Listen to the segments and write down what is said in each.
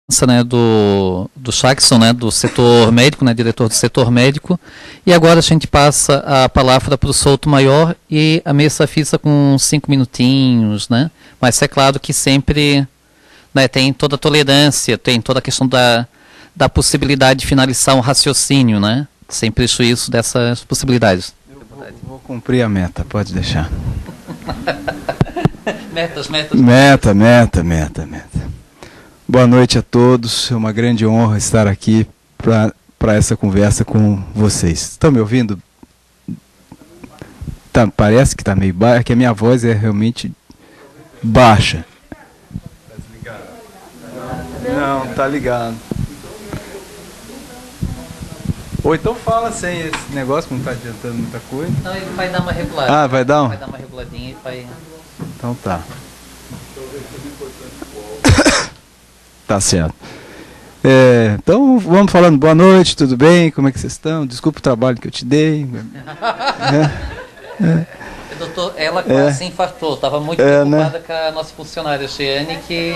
Né, do Jackson, né, do setor médico, né, diretor do setor médico, e agora a gente passa a palavra para o Souto Maior e a mesa fixa com 5 minutinhos, né, mas é claro que sempre, né, tem toda a tolerância, tem toda a questão da possibilidade de finalizar um raciocínio, né, sem prejuízo dessas possibilidades. Eu vou cumprir a meta, pode deixar. Metas. Meta. Boa noite a todos, é uma grande honra estar aqui para essa conversa com vocês. Estão me ouvindo? Tá, parece que está meio baixo, é que a minha voz é realmente baixa. Tá desligado? Não, tá ligado. Ou então fala sem esse negócio, que não está adiantando muita coisa. Não, ele vai dar uma reguladinha. Ah, vai dar um? Vai dar uma reguladinha e vai... Então tá. Tá certo. Então vamos falando, boa noite, tudo bem? Como é que vocês estão? Desculpa o trabalho que eu te dei. Doutor, ela quase se infartou, estava muito preocupada, né, com a nossa funcionária Jeane, que...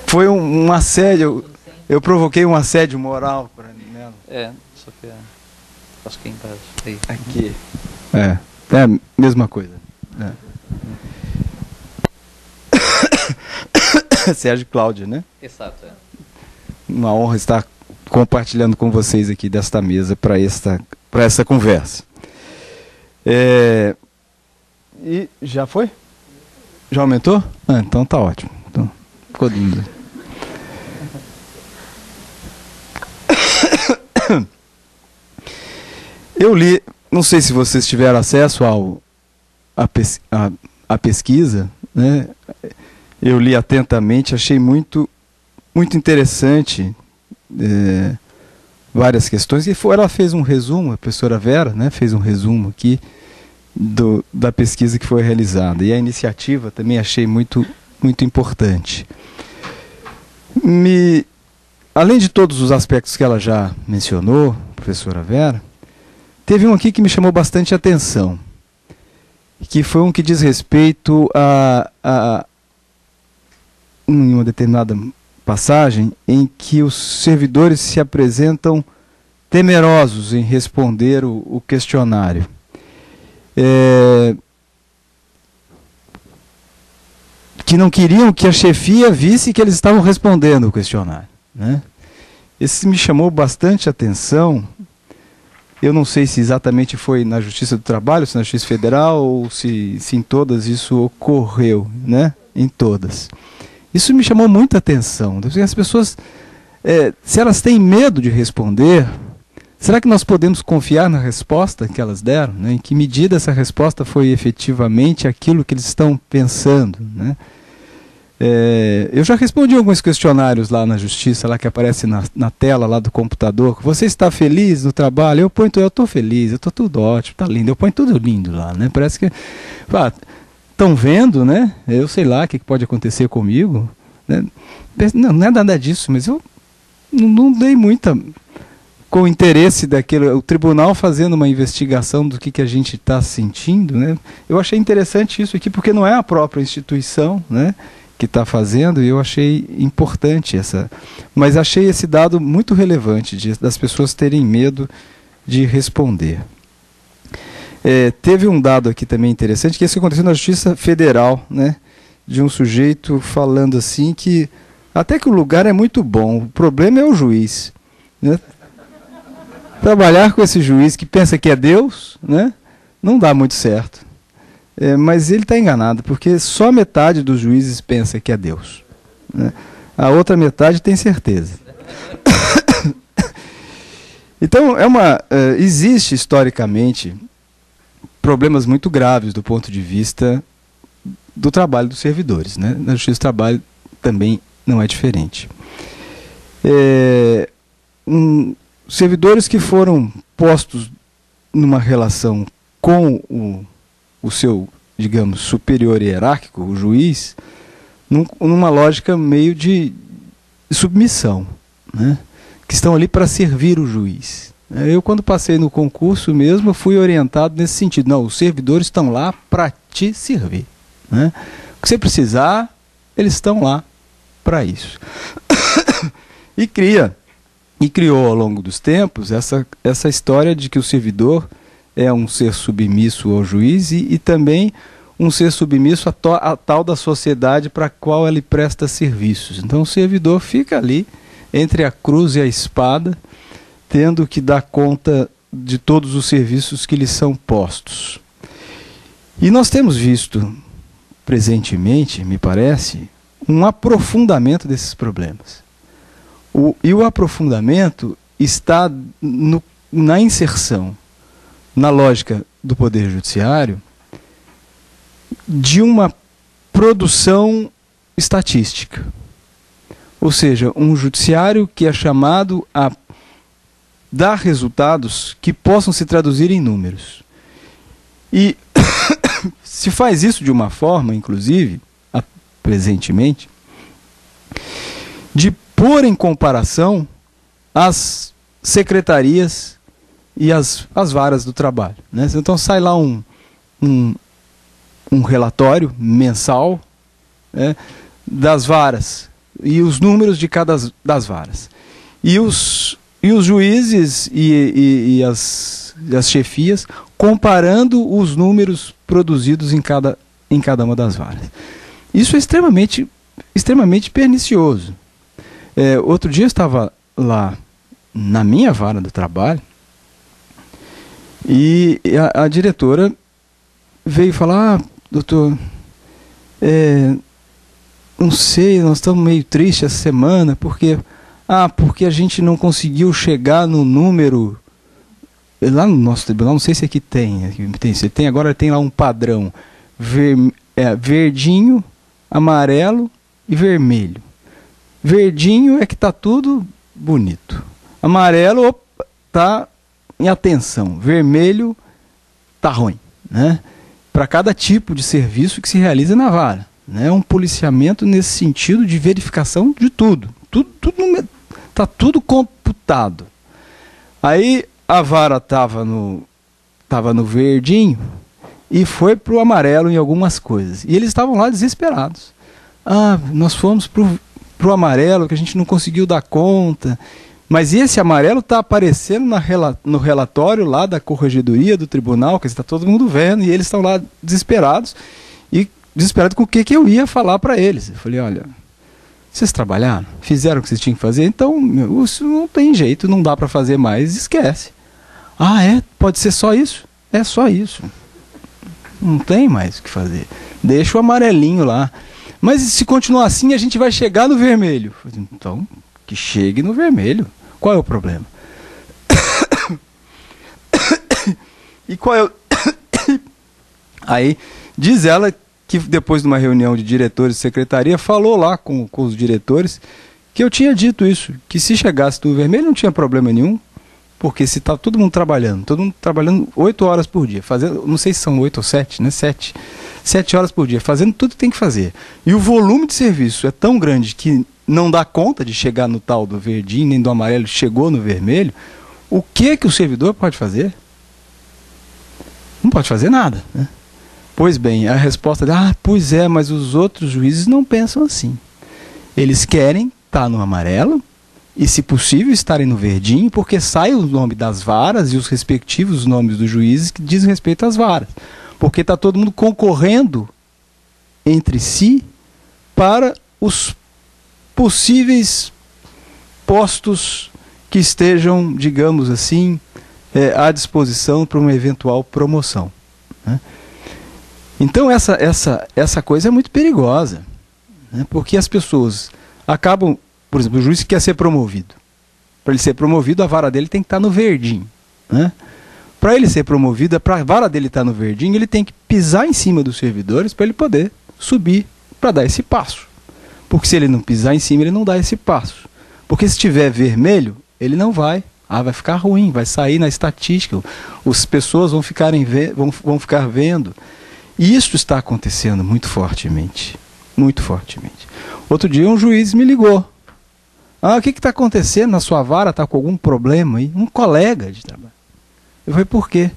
Foi um assédio, eu provoquei um assédio moral para ela. Só que acho que embaixo. Aí. Aqui. É a mesma coisa. Sérgio Cláudia, né? Exato. Uma honra estar compartilhando com vocês aqui desta mesa para essa conversa. E já foi? Já aumentou? Então tá ótimo. Então, ficou lindo. Eu li, não sei se vocês tiveram acesso à pesquisa, né? Eu li atentamente, achei muito interessante várias questões. E ela fez um resumo, a professora Vera, né, fez um resumo aqui da pesquisa que foi realizada. E a iniciativa também achei muito importante. Além de todos os aspectos que ela já mencionou, professora Vera, teve um aqui que me chamou bastante atenção, que foi um que diz respeito em uma determinada passagem em que os servidores se apresentam temerosos em responder o questionário. Que não queriam que a chefia visse que eles estavam respondendo o questionário, né? Esse me chamou bastante atenção. Eu não sei se exatamente foi na Justiça do Trabalho, se na Justiça Federal, ou se em todas isso ocorreu, né? Em todas. Isso me chamou muita atenção. As pessoas, se elas têm medo de responder, será que nós podemos confiar na resposta que elas deram, né? Em que medida essa resposta foi efetivamente aquilo que eles estão pensando, né? Eu já respondi alguns questionários lá na Justiça, lá que aparece na tela lá do computador. Você está feliz no trabalho? Eu estou feliz, eu estou tudo ótimo, está lindo. Eu ponho tudo lindo lá, né? Parece que... Estão vendo, né? Eu sei lá o que pode acontecer comigo, né? Não é nada disso, mas eu não dei muita com o interesse o tribunal fazendo uma investigação do que a gente está sentindo, né? Eu achei interessante isso aqui, porque não é a própria instituição, né, que está fazendo, e eu achei importante mas achei esse dado muito relevante, das pessoas terem medo de responder. Teve um dado aqui também interessante, que isso aconteceu na Justiça Federal, né, de um sujeito falando assim que até que o lugar é muito bom, o problema é o juiz, né? Trabalhar com esse juiz que pensa que é Deus, né, não dá muito certo. Mas ele está enganado, porque só metade dos juízes pensa que é Deus, né? A outra metade tem certeza. Então, existe historicamente problemas muito graves do ponto de vista do trabalho dos servidores, né? Na Justiça do Trabalho também não é diferente. Servidores que foram postos numa relação com o seu, digamos, superior hierárquico, o juiz, numa lógica meio de submissão, né? Que estão ali para servir o juiz. Eu, quando passei no concurso mesmo, fui orientado nesse sentido. Não, os servidores estão lá para te servir, né? O que você precisar, eles estão lá para isso. E criou ao longo dos tempos essa história de que o servidor é um ser submisso ao juiz e também um ser submisso à tal da sociedade para a qual ele presta serviços. Então o servidor fica ali entre a cruz e a espada, tendo que dar conta de todos os serviços que lhe são postos. E nós temos visto presentemente, me parece, um aprofundamento desses problemas. E o aprofundamento está na inserção, na lógica do Poder Judiciário, de uma produção estatística. Ou seja, um judiciário que é chamado a dar resultados que possam se traduzir em números. E se faz isso de uma forma, inclusive, presentemente, de pôr em comparação as secretarias e as varas do trabalho, né? Então sai lá um relatório mensal, né, das varas e os números de cada das varas. E os juízes e as chefias comparando os números produzidos em cada uma das varas. Isso é extremamente pernicioso. Outro dia eu estava lá na minha vara do trabalho e a diretora veio falar: doutor, não sei, nós estamos meio tristes essa semana, porque a gente não conseguiu chegar no número, lá no nosso tribunal, não sei se aqui tem, agora tem lá um padrão, verdinho, amarelo e vermelho. Verdinho é que está tudo bonito, amarelo está em atenção, vermelho está ruim, né? Para cada tipo de serviço que se realiza na vara, né? Um policiamento nesse sentido de verificação de tudo. Está tudo computado. Aí a vara estava no verdinho e foi para o amarelo em algumas coisas. E eles estavam lá desesperados. Nós fomos para o amarelo, que a gente não conseguiu dar conta. Mas esse amarelo está aparecendo no relatório lá da corregedoria do tribunal, que está todo mundo vendo, e eles estão lá desesperados, e desesperados com o que eu ia falar para eles. Eu falei: olha, vocês trabalharam? Fizeram o que vocês tinham que fazer? Então, isso não tem jeito, não dá para fazer mais, esquece. Pode ser só isso? É só isso. Não tem mais o que fazer. Deixa o amarelinho lá. Mas se continuar assim, a gente vai chegar no vermelho. Então, que chegue no vermelho. Qual é o problema? E qual é o... Aí, diz ela que depois de uma reunião de diretores de secretaria, falou lá com os diretores que eu tinha dito isso, que se chegasse no vermelho não tinha problema nenhum, porque se está todo mundo trabalhando 8 horas por dia, fazendo, não sei se são 8 ou 7, né? 7 horas por dia, fazendo tudo que tem que fazer. E o volume de serviço é tão grande que não dá conta de chegar no tal do verdinho, nem do amarelo, chegou no vermelho. O que o servidor pode fazer? Não pode fazer nada, né? Pois bem, a resposta é: pois é, mas os outros juízes não pensam assim. Eles querem estar no amarelo e, se possível, estarem no verdinho, porque sai o nome das varas e os respectivos nomes dos juízes que dizem respeito às varas. Porque está todo mundo concorrendo entre si para os possíveis postos que estejam, digamos assim, à disposição para uma eventual promoção, né? Então essa coisa é muito perigosa, né? Porque as pessoas acabam, por exemplo, o juiz que quer ser promovido. Para ele ser promovido, a vara dele tem que estar no verdinho, né? Para ele ser promovido, para a vara dele estar no verdinho, ele tem que pisar em cima dos servidores para ele poder subir, para dar esse passo. Porque se ele não pisar em cima, ele não dá esse passo. Porque se tiver vermelho, ele não vai. Vai ficar ruim, vai sair na estatística. As pessoas vão ficar vendo. E isso está acontecendo muito fortemente. Muito fortemente. Outro dia um juiz me ligou. O que está acontecendo na sua vara? Está com algum problema aí? Um colega de trabalho. Eu falei: por quê?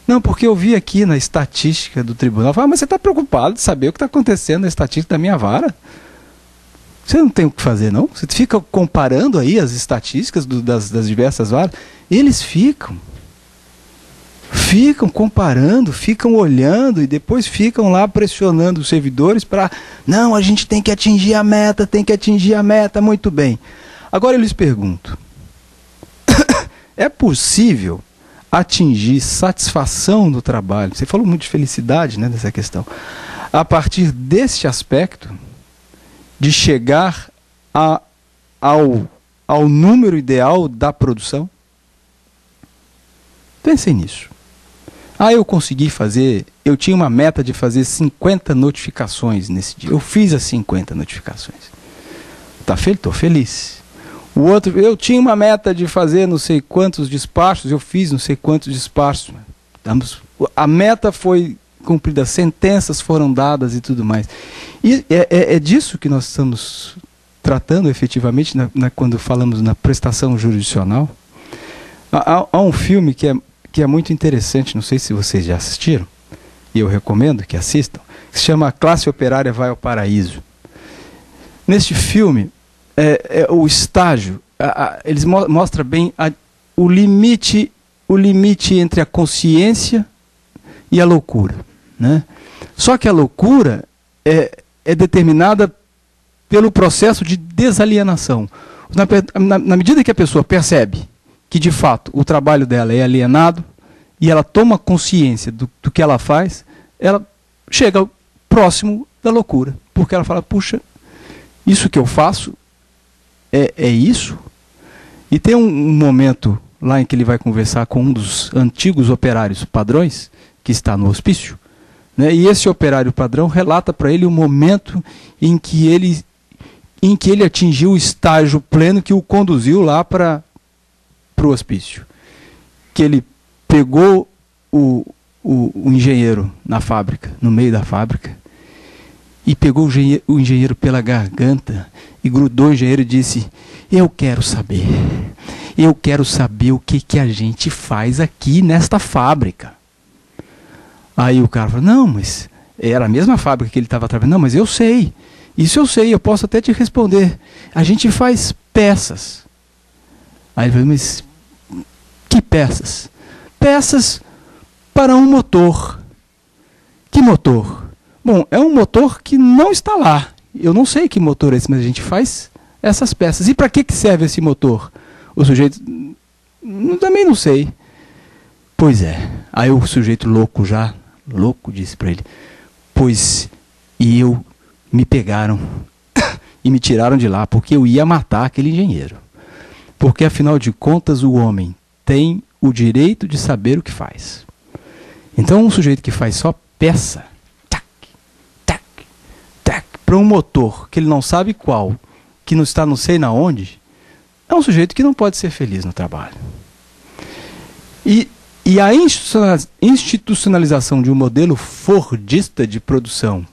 Não, porque eu vi aqui na estatística do tribunal. Eu falei: mas você está preocupado de saber o que está acontecendo na estatística da minha vara? Você não tem o que fazer, não? Você fica comparando aí as estatísticas das diversas varas. Eles ficam comparando, ficam olhando e depois ficam lá pressionando os servidores para, não, a gente tem que atingir a meta, muito bem. Agora eu lhes pergunto, é possível atingir satisfação no trabalho? Você falou muito de felicidade, né, dessa questão. A partir deste aspecto, de chegar ao número ideal da produção? Pensem nisso. Eu consegui fazer, eu tinha uma meta de fazer 50 notificações nesse dia. Eu fiz as 50 notificações. Tá feliz? Estou feliz. O outro, eu tinha uma meta de fazer não sei quantos despachos, eu fiz não sei quantos despachos. A meta foi cumprida, sentenças foram dadas e tudo mais. E é disso que nós estamos tratando efetivamente quando falamos na prestação jurisdicional. Há um filme que é muito interessante, não sei se vocês já assistiram, e eu recomendo que assistam, que se chama A Classe Operária Vai ao Paraíso. Neste filme, o estágio, eles mostram bem o limite entre a consciência e a loucura, né? Só que a loucura é determinada pelo processo de desalienação. Na medida que a pessoa percebe que, de fato, o trabalho dela é alienado e ela toma consciência do que ela faz, ela chega próximo da loucura. Porque ela fala, puxa, isso que eu faço é isso? E tem um momento lá em que ele vai conversar com um dos antigos operários padrões, que está no hospício, né? E esse operário padrão relata para ele o momento em que ele atingiu o estágio pleno que o conduziu lá para o hospício. Que ele pegou o engenheiro na fábrica, no meio da fábrica, e pegou o engenheiro pela garganta e grudou o engenheiro e disse, eu quero saber o que a gente faz aqui nesta fábrica. Aí o cara falou, não, mas era a mesma fábrica que ele estava trabalhando. Não, mas eu sei, isso eu sei, eu posso até te responder. A gente faz peças. Aí ele falou, mas que peças? Peças para um motor. Que motor? Bom, é um motor que não está lá. Eu não sei que motor é esse, mas a gente faz essas peças. E para que serve esse motor? O sujeito, também não sei. Pois é. Aí o sujeito louco disse para ele, me pegaram e me tiraram de lá, porque eu ia matar aquele engenheiro. Porque, afinal de contas, o homem tem o direito de saber o que faz. Então, um sujeito que faz só peça, para um motor que ele não sabe qual, que não está não sei na onde, é um sujeito que não pode ser feliz no trabalho. E a institucionalização de um modelo fordista de produção,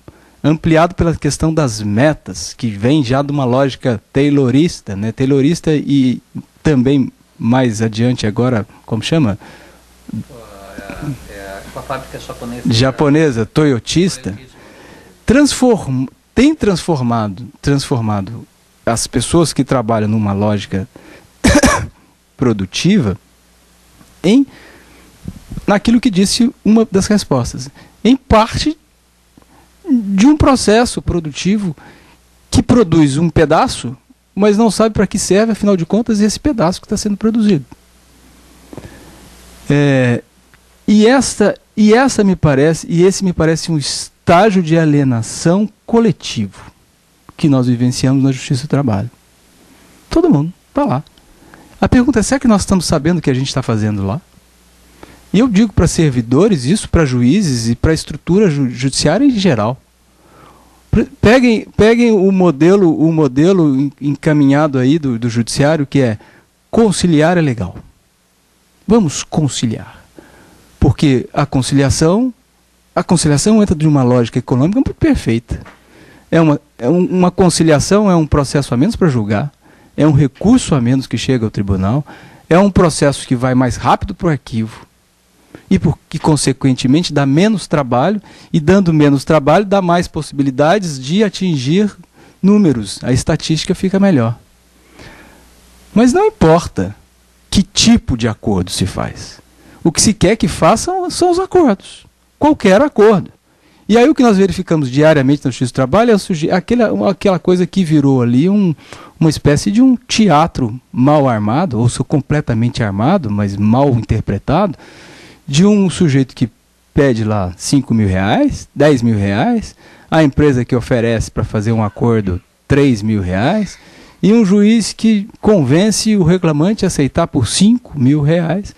ampliado pela questão das metas, que vem já de uma lógica taylorista, né? Taylorista e também mais adiante agora, como chama? A fábrica japonesa, toyotista, tem transformado as pessoas que trabalham numa lógica produtiva naquilo que disse uma das respostas, em parte de um processo produtivo que produz um pedaço, mas não sabe para que serve, afinal de contas, esse pedaço que está sendo produzido. Esse me parece um estágio de alienação coletivo que nós vivenciamos na Justiça do Trabalho. Todo mundo está lá. A pergunta é, será que nós estamos sabendo o que a gente está fazendo lá? E eu digo para servidores isso, para juízes e para a estrutura judiciária em geral. Peguem o modelo encaminhado aí do judiciário, que é conciliar é legal. Vamos conciliar. Porque a conciliação entra de uma lógica econômica muito perfeita. Uma conciliação é um processo a menos para julgar, é um recurso a menos que chega ao tribunal, é um processo que vai mais rápido para o arquivo, e que, consequentemente, dá menos trabalho, e dando menos trabalho, dá mais possibilidades de atingir números, a estatística fica melhor. Mas não importa que tipo de acordo se faz. O que se quer que façam são os acordos. Qualquer acordo. E aí o que nós verificamos diariamente na Justiça do Trabalho é aquela coisa que virou ali uma espécie de um teatro mal armado, ou completamente armado, mas mal interpretado, de um sujeito que pede lá 5 mil reais, 10 mil reais, a empresa que oferece para fazer um acordo 3 mil reais, e um juiz que convence o reclamante a aceitar por 5 mil reais,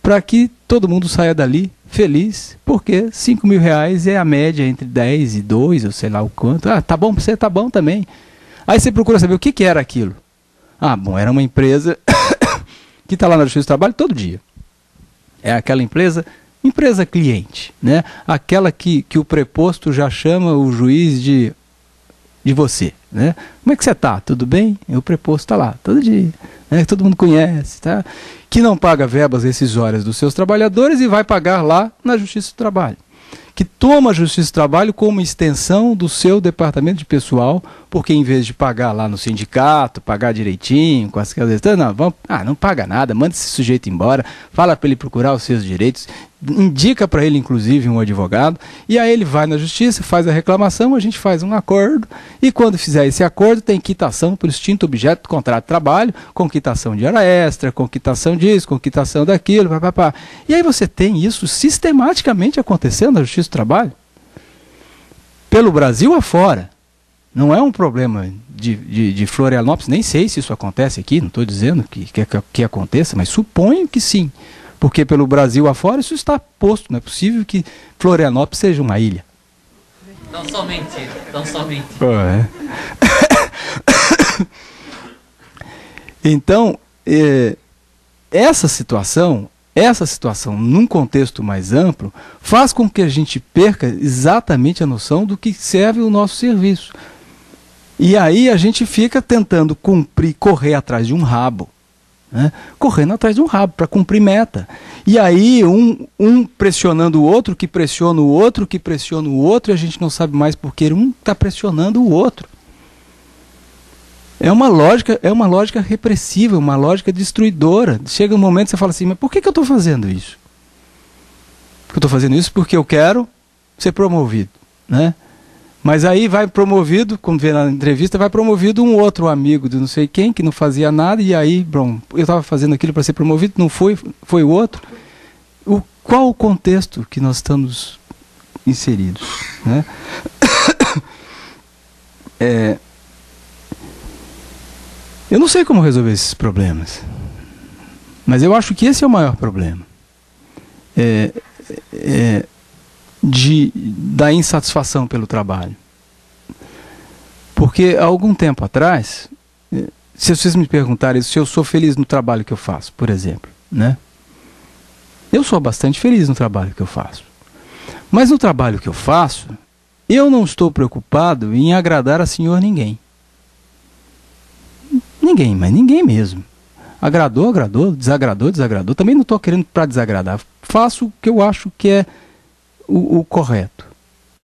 para que todo mundo saia dali feliz, porque 5 mil reais é a média entre 10 e 2, ou sei lá o quanto. Ah, tá bom para você, tá bom também. Aí você procura saber o que era aquilo. Ah, bom, era uma empresa que está lá na Justiça do Trabalho todo dia. É aquela empresa cliente, né? Aquela que o preposto já chama o juiz de você, né? Como é que você está? Tudo bem? O preposto está lá todo dia, né? Todo mundo conhece, tá? Que não paga verbas rescisórias dos seus trabalhadores e vai pagar lá na Justiça do Trabalho. Que toma a Justiça do Trabalho como extensão do seu departamento de pessoal, porque em vez de pagar lá no sindicato, pagar direitinho, com as coisas, não paga nada, manda esse sujeito embora, fala para ele procurar os seus direitos, indica para ele inclusive um advogado, e aí ele vai na Justiça, faz a reclamação, a gente faz um acordo, e quando fizer esse acordo tem quitação por extinto objeto do contrato de trabalho, com quitação de hora extra, com quitação disso, com quitação daquilo, papapá. E aí você tem isso sistematicamente acontecendo na Justiça do Trabalho, pelo Brasil afora. Não é um problema de Florianópolis, nem sei se isso acontece aqui, não estou dizendo que aconteça, mas suponho que sim. Porque pelo Brasil afora isso está posto, não é possível que Florianópolis seja uma ilha. Não somente. Então, essa situação num contexto mais amplo, faz com que a gente perca exatamente a noção do que serve o nosso serviço. E aí a gente fica tentando correr atrás de um rabo. Né? Correndo atrás de um rabo para cumprir meta. E aí um pressionando o outro, que pressiona o outro, que pressiona o outro, e a gente não sabe mais porque um está pressionando o outro. É uma lógica repressiva, uma lógica destruidora. Chega um momento que você fala assim, mas por que eu estou fazendo isso? Eu estou fazendo isso porque eu quero ser promovido, né? Mas aí vai promovido, como vê na entrevista, vai promovido um outro amigo de não sei quem, que não fazia nada, e aí, bom, eu estava fazendo aquilo para ser promovido, não foi o outro. Qual o contexto que nós estamos inseridos? Né? Eu não sei como resolver esses problemas, mas eu acho que esse é o maior problema. Da insatisfação pelo trabalho. Porque há algum tempo atrás, se vocês me perguntarem se eu sou feliz no trabalho que eu faço, por exemplo, né? Eu sou bastante feliz no trabalho que eu faço. Mas no trabalho que eu faço, eu não estou preocupado em agradar a senhor ninguém. Ninguém, mas ninguém mesmo. Agradou, agradou, desagradou, desagradou. Também não estou querendo para desagradar. Faço o que eu acho que é o correto.